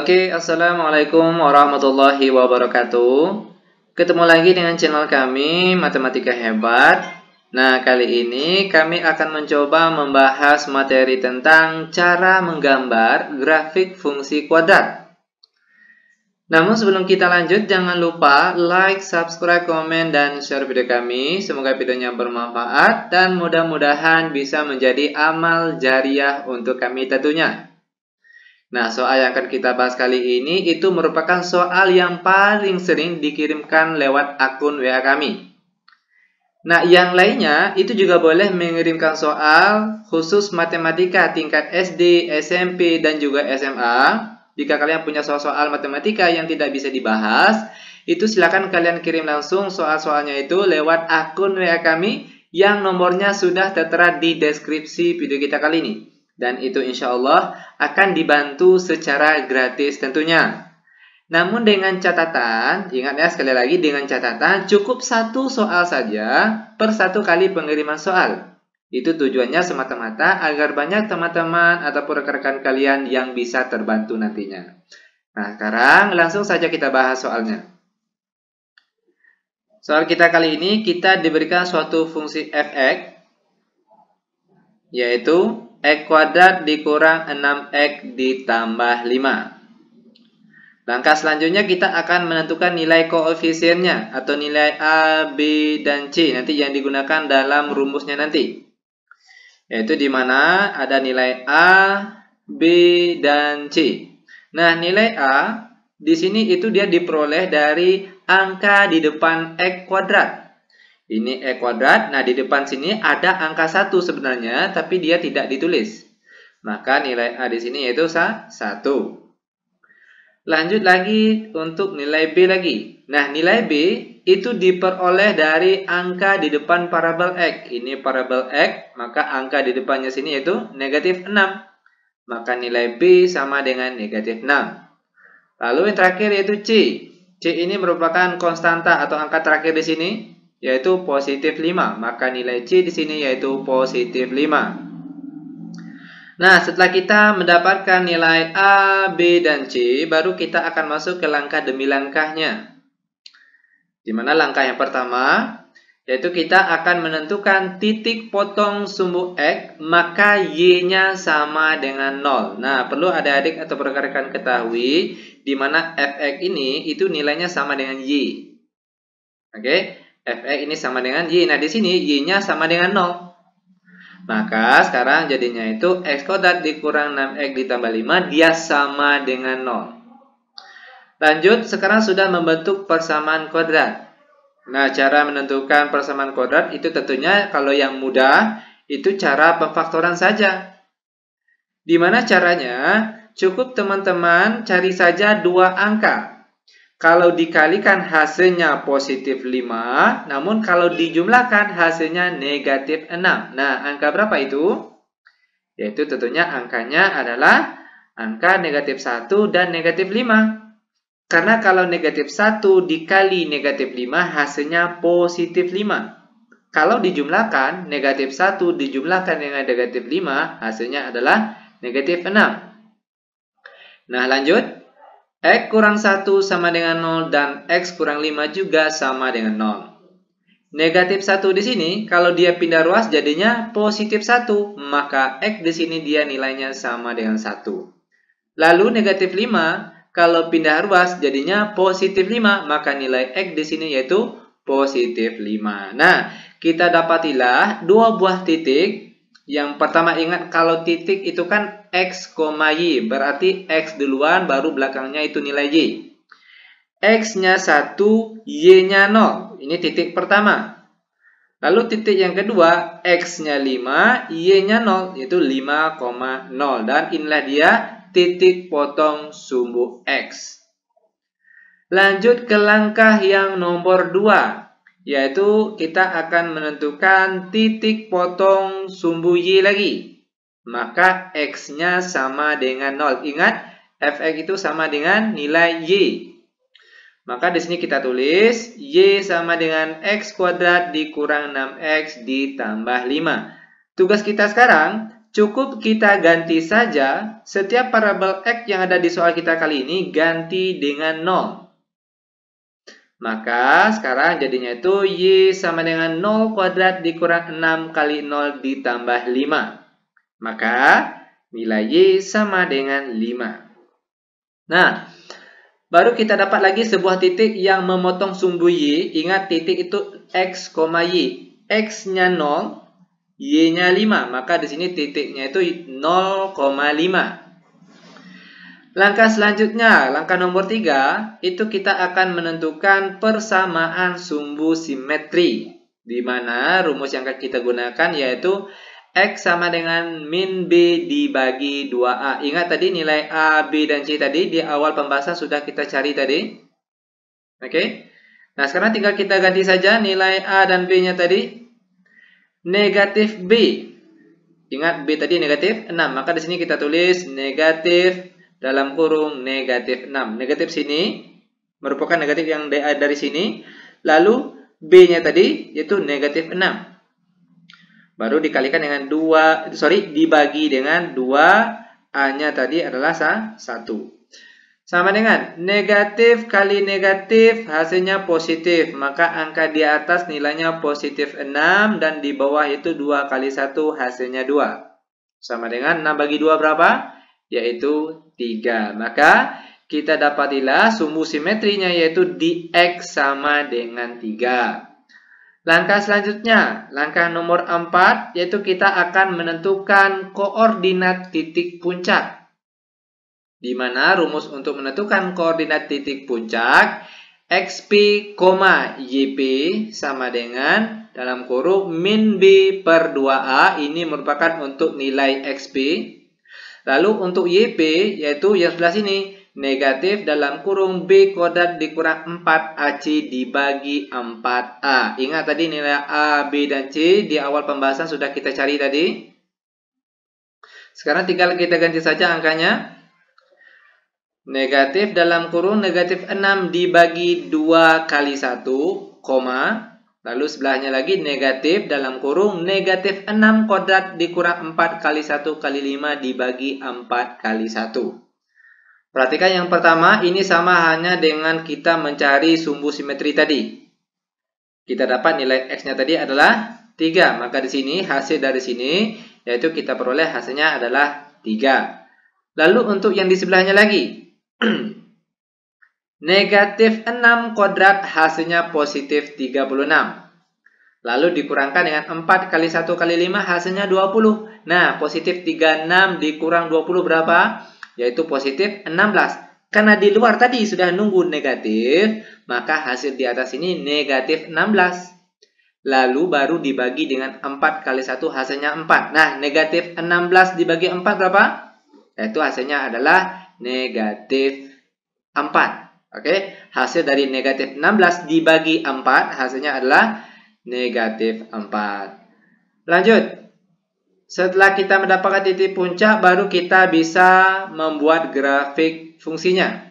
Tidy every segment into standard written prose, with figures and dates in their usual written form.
Oke, Assalamualaikum warahmatullahi wabarakatuh. Ketemu lagi dengan channel kami, Matematika Hebat. Nah, kali ini kami akan mencoba membahas materi tentang cara menggambar grafik fungsi kuadrat. Namun sebelum kita lanjut, jangan lupa like, subscribe, komen, dan share video kami. Semoga videonya bermanfaat dan mudah-mudahan bisa menjadi amal jariah untuk kami tentunya. Nah, soal yang akan kita bahas kali ini itu merupakan soal yang paling sering dikirimkan lewat akun WA kami. Nah, yang lainnya itu juga boleh mengirimkan soal khusus matematika tingkat SD, SMP, dan juga SMA. Jika kalian punya soal-soal matematika yang tidak bisa dibahas, itu silakan kalian kirim langsung soal-soalnya itu lewat akun WA kami yang nomornya sudah tertera di deskripsi video kita kali ini. Dan itu insya Allah akan dibantu secara gratis tentunya. Namun dengan catatan, ingat ya sekali lagi dengan catatan cukup satu soal saja per satu kali pengiriman soal. Itu tujuannya semata-mata agar banyak teman-teman ataupun rekan-rekan kalian yang bisa terbantu nantinya. Nah, sekarang langsung saja kita bahas soalnya. Soal kita kali ini kita diberikan suatu fungsi f(x), yaitu X kuadrat dikurang 6X ditambah 5. Langkah selanjutnya kita akan menentukan nilai koefisiennya atau nilai A, B, dan C nanti yang digunakan dalam rumusnya nanti. Yaitu di mana ada nilai A, B, dan C. Nah, nilai A di sini itu dia diperoleh dari angka di depan X kuadrat. Ini X kuadrat, nah di depan sini ada angka 1 sebenarnya, tapi dia tidak ditulis. Maka nilai A di sini yaitu 1. Lanjut lagi untuk nilai B lagi. Nah, nilai B itu diperoleh dari angka di depan parabel X. Ini parabel X, maka angka di depannya sini yaitu negatif 6. Maka nilai B sama dengan negatif 6. Lalu yang terakhir yaitu C. C ini merupakan konstanta atau angka terakhir di sini, yaitu positif 5. Maka nilai C di sini yaitu positif 5. Nah, setelah kita mendapatkan nilai A, B, dan C, baru kita akan masuk ke langkah demi langkahnya. Di mana langkah yang pertama, yaitu kita akan menentukan titik potong sumbu X, maka Y-nya sama dengan 0. Nah, perlu adik-adik atau rekan-rekan ketahui, di mana f(x) ini itu nilainya sama dengan Y. Oke? f(x) ini sama dengan Y. Nah, di sini Y-nya sama dengan 0. Maka sekarang jadinya itu X kuadrat dikurang 6X ditambah 5, dia sama dengan 0. Lanjut, sekarang sudah membentuk persamaan kuadrat. Nah, cara menentukan persamaan kuadrat itu tentunya kalau yang mudah, itu cara pemfaktoran saja. Di mana caranya? Cukup teman-teman cari saja dua angka. Kalau dikalikan hasilnya positif 5, namun kalau dijumlahkan hasilnya negatif 6. Nah, angka berapa itu? Yaitu tentunya angkanya adalah angka negatif 1 dan negatif 5. Karena kalau negatif 1 dikali negatif 5 hasilnya positif 5. Kalau dijumlahkan negatif 1 dijumlahkan dengan negatif 5 hasilnya adalah negatif 6. Nah, lanjut. X kurang 1 sama dengan 0 dan X kurang 5 juga sama dengan 0. Negatif 1 di sini, kalau dia pindah ruas jadinya positif 1, maka X di sini dia nilainya sama dengan 1. Lalu negatif 5, kalau pindah ruas jadinya positif 5, maka nilai X di sini yaitu positif 5. Nah, kita dapatilah dua buah titik. Yang pertama ingat kalau titik itu kan X, Y, berarti X duluan baru belakangnya itu nilai Y. X-nya 1, Y-nya 0. Ini titik pertama. Lalu titik yang kedua, X-nya 5, Y-nya 0, yaitu 5,0. Dan inilah dia titik potong sumbu X. Lanjut ke langkah yang nomor 2. Yaitu kita akan menentukan titik potong sumbu Y lagi. Maka X-nya sama dengan 0. Ingat, f(x) itu sama dengan nilai Y. Maka di sini kita tulis Y sama dengan X kuadrat dikurang 6X ditambah 5. Tugas kita sekarang, cukup kita ganti saja setiap parabel X yang ada di soal kita kali ini ganti dengan 0. Maka sekarang jadinya itu Y sama dengan 0 kuadrat dikurang 6 kali 0 ditambah 5. Maka nilai Y sama dengan 5. Nah, baru kita dapat lagi sebuah titik yang memotong sumbu Y. Ingat titik itu X, Y. X-nya 0, Y-nya 5. Maka di sini titiknya itu 0,5. Langkah selanjutnya, langkah nomor 3, itu kita akan menentukan persamaan sumbu simetri. Di mana rumus yang akan kita gunakan yaitu X sama dengan min B dibagi 2A. Ingat tadi nilai A, B, dan C tadi di awal pembahasan sudah kita cari tadi. Oke. Nah, sekarang tinggal kita ganti saja nilai A dan B-nya tadi. Negatif B. Ingat B tadi negatif 6. Maka di sini kita tulis negatif dalam kurung negatif 6. Negatif sini merupakan negatif yang dari sini. Lalu B-nya tadi yaitu negatif 6. Baru dikalikan dengan dibagi dengan 2. A-nya tadi adalah 1. Sama dengan negatif kali negatif hasilnya positif. Maka angka di atas nilainya positif 6 dan di bawah itu 2 kali 1 hasilnya 2. Sama dengan 6 bagi 2 berapa? Yaitu 3. Maka kita dapatilah sumbu simetrinya yaitu di X sama dengan 3. Langkah selanjutnya, langkah nomor 4, yaitu kita akan menentukan koordinat titik puncak. Di mana rumus untuk menentukan koordinat titik puncak XP, YP sama dengan dalam kurung min B per 2A. Ini merupakan untuk nilai XP. Lalu untuk YP yaitu yang sebelah sini negatif dalam kurung B kuadrat dikurang 4AC dibagi 4A. Ingat tadi nilai A, B, dan C di awal pembahasan sudah kita cari tadi. Sekarang tinggal kita ganti saja angkanya. Negatif dalam kurung negatif 6 dibagi 2 kali 1, lalu sebelahnya lagi negatif dalam kurung negatif 6 kuadrat dikurang 4 kali 1 kali 5 dibagi 4 kali 1. Perhatikan yang pertama, ini sama hanya dengan kita mencari sumbu simetri tadi. Kita dapat nilai X-nya tadi adalah 3. Maka di sini hasil dari sini yaitu kita peroleh hasilnya adalah 3. Lalu untuk yang di sebelahnya lagi. Negatif 6 kuadrat hasilnya positif 36. Lalu dikurangkan dengan 4 kali 1 kali 5 hasilnya 20. Nah, positif 36 dikurang 20 berapa? Yaitu positif 16. Karena di luar tadi sudah nunggu negatif, maka hasil di atas ini negatif 16. Lalu baru dibagi dengan 4 kali 1 hasilnya 4. Nah, negatif 16 dibagi 4 berapa? Yaitu hasilnya adalah negatif 4. Oke, hasil dari negatif 16 dibagi 4 hasilnya adalah negatif 4. Lanjut. Setelah kita mendapatkan titik puncak, baru kita bisa membuat grafik fungsinya.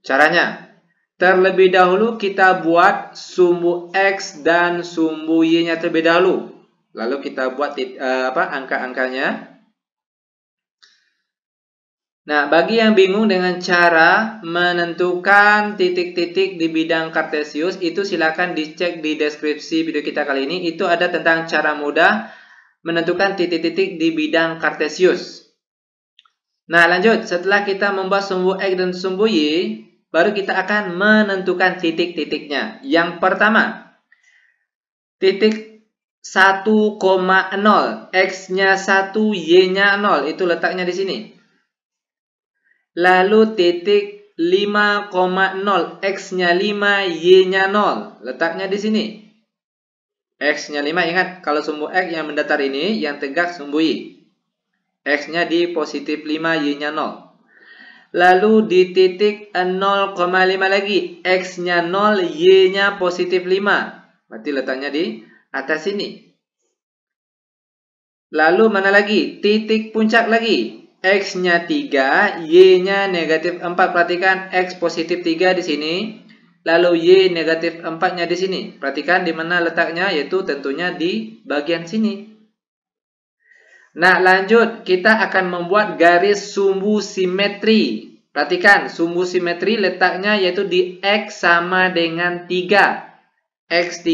Caranya, terlebih dahulu kita buat sumbu X dan sumbu Y-nya terlebih dahulu. Lalu kita buat angka-angkanya. Nah, bagi yang bingung dengan cara menentukan titik-titik di bidang kartesius, itu silakan dicek di deskripsi video kita kali ini. Itu ada tentang cara mudah menentukan titik-titik di bidang kartesius. Nah, lanjut. Setelah kita membuat sumbu X dan sumbu Y, baru kita akan menentukan titik-titiknya. Yang pertama, titik 1,0. X-nya 1, Y-nya 0. Itu letaknya di sini. Lalu titik 5,0. X-nya 5, Y-nya 0. Letaknya di sini. X-nya 5, ingat kalau sumbu X yang mendatar ini, yang tegak sumbu Y. X-nya di positif 5, Y-nya 0. Lalu di titik 0,5 lagi. X-nya 0, Y-nya positif 5. Berarti letaknya di atas sini. Lalu mana lagi? Titik puncak lagi. X-nya 3, Y-nya negatif 4. Perhatikan X positif 3 di sini. Lalu Y negatif 4-nya di sini. Perhatikan di mana letaknya, yaitu tentunya di bagian sini. Nah, lanjut. Kita akan membuat garis sumbu simetri. Perhatikan, sumbu simetri letaknya yaitu di X sama dengan 3. X3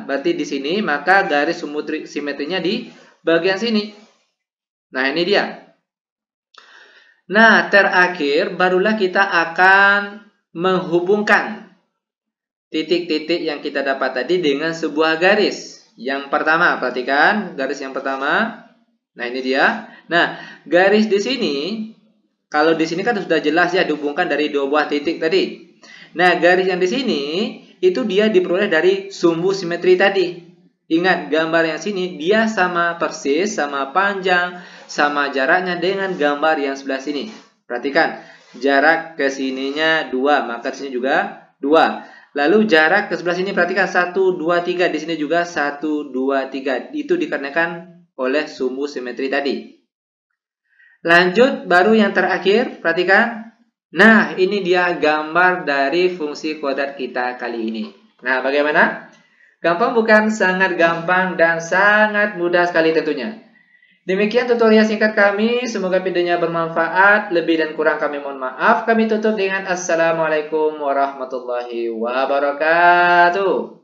berarti di sini, maka garis sumbu simetrinya di bagian sini. Nah, ini dia. Nah, terakhir barulah kita akan menghubungkan titik-titik yang kita dapat tadi dengan sebuah garis. Yang pertama, perhatikan garis yang pertama. Nah, ini dia. Nah, garis di sini, kalau di sini kan sudah jelas ya dihubungkan dari dua buah titik tadi. Nah, garis yang di sini itu dia diperoleh dari sumbu simetri tadi. Ingat, gambar yang sini dia sama persis, sama panjang, sama jaraknya dengan gambar yang sebelah sini. Perhatikan, jarak ke sininya 2, maka di sini juga 2. Lalu jarak ke sebelah sini perhatikan 1, 2, 3. Di sini juga 1, 2, 3. Itu dikarenakan oleh sumbu simetri tadi. Lanjut, baru yang terakhir, perhatikan. Nah, ini dia gambar dari fungsi kuadrat kita kali ini. Nah, bagaimana? Gampang bukan? Sangat gampang dan sangat mudah sekali tentunya. Demikian tutorial singkat kami. Semoga videonya bermanfaat. Lebih dan kurang kami mohon maaf. Kami tutup dengan Assalamualaikum warahmatullahi wabarakatuh.